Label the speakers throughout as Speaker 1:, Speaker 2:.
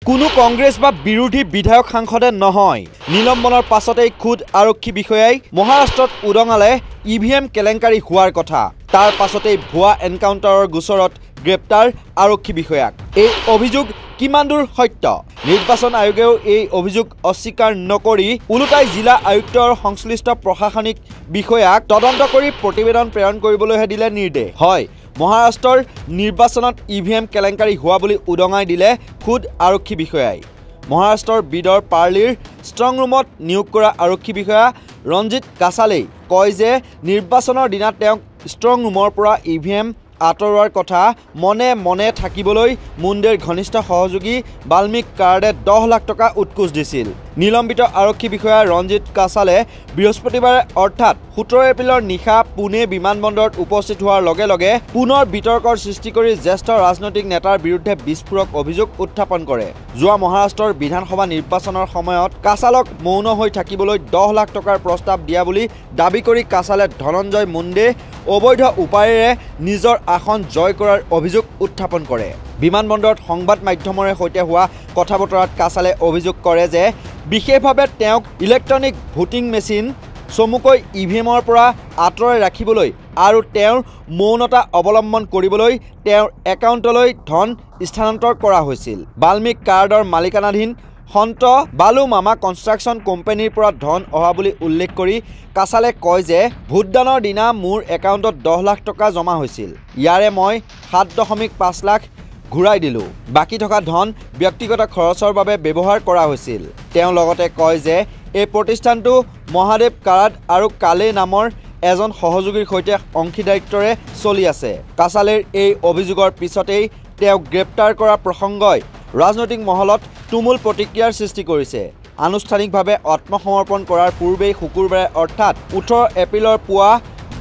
Speaker 1: কোনো কংগ্ৰেছ বা বিৰোধী বিধায়ক সাংসদে নহয় নিলম্বনৰ পাছতেই খুদ আৰক্ষী বিষয়াই মহাৰাষ্ট্ৰত উদঙালে ইভিএম কেলেংকাৰী হোৱাৰ কথা তাৰ পাছতেই ভুৱা এনকাউণ্টাৰৰ গোচৰত গ্ৰেপ্তাৰ আৰক্ষী বিষয়াক এই অভিযোগ কিমান দূৰ সত্য নিৰ্বাচন আয়োগেও এই অভিযোগ অস্বীকাৰ নকৰি উলুটাই জিলা আয়ুক্ত আৰু সংশ্লিষ্ট প্ৰশাসনিক বিষয়াক তদন্ত কৰি প্ৰতিবেদন প্ৰেৰণ কৰিবলৈহে দিলে নিৰ্দেশ হয় মহাৰাষ্ট্ৰৰ নিৰ্বাচনত ইভিএম কেলেংকাৰী হোৱা বুলি উদঙাই দিলে খুদ আৰক্ষী বিষয়াই মহাৰাষ্ট্ৰৰ বিদৰ পাৰ্লিৰ ষ্ট্ৰং ৰুমত নিয়োগ কৰা আৰক্ষী বিষয়া ৰঞ্জিত কাছালেই কয় যে নিৰ্বাচনৰ দিনা তেওঁক ষ্ট্ৰং ৰুমৰ পৰা ইভিএম আঁতৰোৱাৰ কথা মনে মনে থাকিবলৈ মুণ্ডেৰ ঘনিষ্ঠ সহযোগী বাল্মিক কাৰ্ডে 10 লাখ টকা উৎকোচ দিছিল নিলম্বিত আৰক্ষী বিষয়া ৰঞ্জিত কাছালে বৃহস্পতিবাৰে অৰ্থাৎ 17 এপ্ৰিলৰ নিশা পুনে বিমানবন্দৰত উপস্থিত হোৱাৰ লগে লগে পুনৰ বিতৰ্কৰ সৃষ্টি কৰি জ্যেষ্ঠ ৰাজনৈতিক নেতাৰ বিৰুদ্ধে বিস্ফোৰক অভিযোগ উত্থাপন কৰে যোৱা মহাৰাষ্ট্ৰৰ বিধানসভা নিৰ্বাচনৰ সময়ত কাছালক মৌন হৈ থাকিবলৈ 10 লাখ টকাৰ প্ৰস্তাৱ দিয়া বুলি দাবী কৰি কাছালে ধনঞ্জয় মুণ্ডে অবৈধ উপায়েৰে নিজৰ আসন জয় কৰাৰ অভিযোগ উত্থাপন কৰে বিমানবন্দৰত সংবাদ মাধ্যমৰ সৈতে হোৱা কথা বতৰাত কাছালে অভিযোগ কৰে যে বিশেষভাৱে তেওঁক ইলেক্ট্ৰনিক ভোটিং মেচিন চমুকৈ ইভিএমৰ পৰা আঁতৰাই ৰাখিবলৈ আৰু তেওঁৰ মৌনতা অৱলম্বন কৰিবলৈ তেওঁৰ একাউণ্টলৈ ধন স্থানান্তৰ কৰা হৈছিল বাল্মিক কাৰ্ডৰ মালিকানাধীন সন্ত বালু মামা কনষ্ট্ৰাকশ্যন কোম্পানীৰ পৰা ধন অহা বুলি উল্লেখ কৰি কাছালে কয় যে ভোটদানৰ দিনা মোৰ একাউণ্টত 10 লাখ টকা জমা হৈছিল ইয়াৰে মই 7.5 লাখ ঘূৰাই দিলোঁ বাকী থকা ধন ব্যক্তিগত খৰচৰ বাবে ব্যৱহাৰ কৰা হৈছিল তেওঁ লগতে কয় যে এই প্ৰতিষ্ঠানটো মহাদেৱ কাৰাট আৰু কালে নামৰ এজন সহযোগীৰ সৈতে অংশীদাৰিত্বৰে চলি আছে কাছালেৰ এই অভিযোগৰ পিছতেই তেওঁক গ্ৰেপ্তাৰ কৰা প্ৰসংগই ৰাজনৈতিক মহলত তুমুল প্ৰতিক্ৰিয়াৰ সৃষ্টি কৰিছে আনুষ্ঠানিকভাৱে আত্মসমৰ্পণ কৰাৰ পূৰ্বেই শুকুৰবাৰে অৰ্থাৎ 18 এপ্ৰিলৰ পুৱা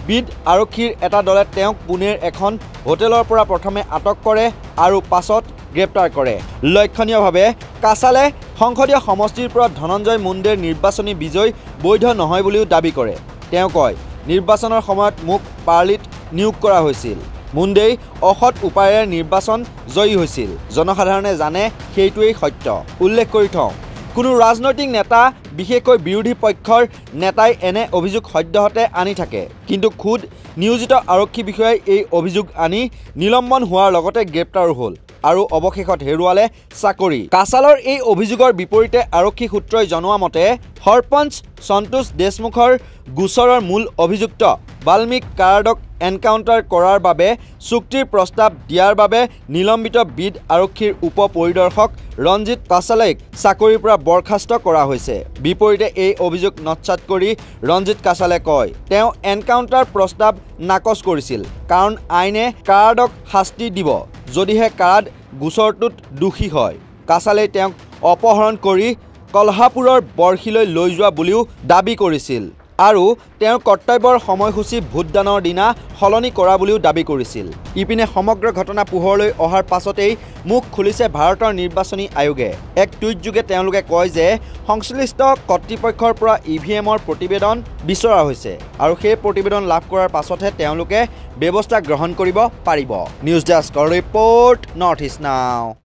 Speaker 1: বিদ আৰক্ষীৰ এটা দলে তেওঁক পুনেৰ এখন হোটেলৰ পৰা প্ৰথমে আটক কৰে আৰু পাছত গ্ৰেপ্তাৰ কৰে লক্ষণীয়ভাৱে কাছালে সংসদীয় সমষ্টিৰ পৰা ধনঞ্জয় মুণ্ডেৰ নিৰ্বাচনী বিজয় বৈধ নহয় বুলিও দাবী কৰে তেওঁ কয় নিৰ্বাচনৰ সময়ত মোক পাৰ্লিত নিয়োগ কৰা হৈছিল মুণ্ডেই অসৎ উপায়েৰে নিৰ্বাচন জয়ী হৈছিল জনসাধাৰণে জানে সেইটোৱেই সত্য উল্লেখ কৰি থওঁ কোনো ৰাজনৈতিক নেতা বিশেষকৈ বিৰোধী পক্ষৰ নেতাই এনে অভিযোগ সদ্যহতে আনি থাকে কিন্তু খুদ নিয়োজিত আৰক্ষী বিষয়াই এই অভিযোগ আনি নিলম্বন হোৱাৰ লগতে গ্ৰেপ্তাৰো হ'ল আৰু অৱশেষত হেৰুৱালে চাকৰি কাছালৰ এই অভিযোগৰ বিপৰীতে আৰক্ষী সূত্ৰই জনোৱা মতে সৰপঞ্চ সন্তোষ দেশমুখৰ গোচৰৰ মূল অভিযুক্ত বাল্মিক কাৰ্ডক এনকাউণ্টাৰ কৰাৰ বাবে চুক্তিৰ প্ৰস্তাৱ দিয়াৰ বাবে নিলম্বিত বিদ আৰক্ষীৰ উপ পৰিদৰ্শক ৰঞ্জিত কাছালেক চাকৰিৰ পৰা বৰখাস্ত কৰা হৈছে বিপৰীতে এই অভিযোগ নৎসাত কৰি ৰঞ্জিত কাছালে কয় তেওঁ এনকাউণ্টাৰ প্ৰস্তাৱ নাকচ কৰিছিল কাৰণ আইনে কাৰ্ডক শাস্তি দিব যদিহে কাৰ্ড গোচৰটোত দোষী হয় কাছালে তেওঁক অপহৰণ কৰি কলহাপুৰৰ বৰ্ষীলৈ লৈ যোৱা বুলিও দাবী কৰিছিল আৰু তেওঁৰ কৰ্তব্যৰ সময়সূচী ভোটদানৰ দিনা সলনি কৰা বুলিও দাবী কৰিছিল ইপিনে সমগ্ৰ ঘটনা পোহৰলৈ অহাৰ পাছতেই মুখ খুলিছে ভাৰতৰ নিৰ্বাচনী আয়োগে এক টুইট যোগে তেওঁলোকে কয় যে সংশ্লিষ্ট কৰ্তৃপক্ষৰ পৰা ইভিএমৰ প্ৰতিবেদন বিচৰা হৈছে আৰু সেই প্ৰতিবেদন লাভ কৰাৰ পাছতহে তেওঁলোকে ব্যৱস্থা গ্ৰহণ কৰিব পাৰিব নিউজ ডেস্কৰ ৰিপৰ্ট নৰ্থ ইষ্ট নাও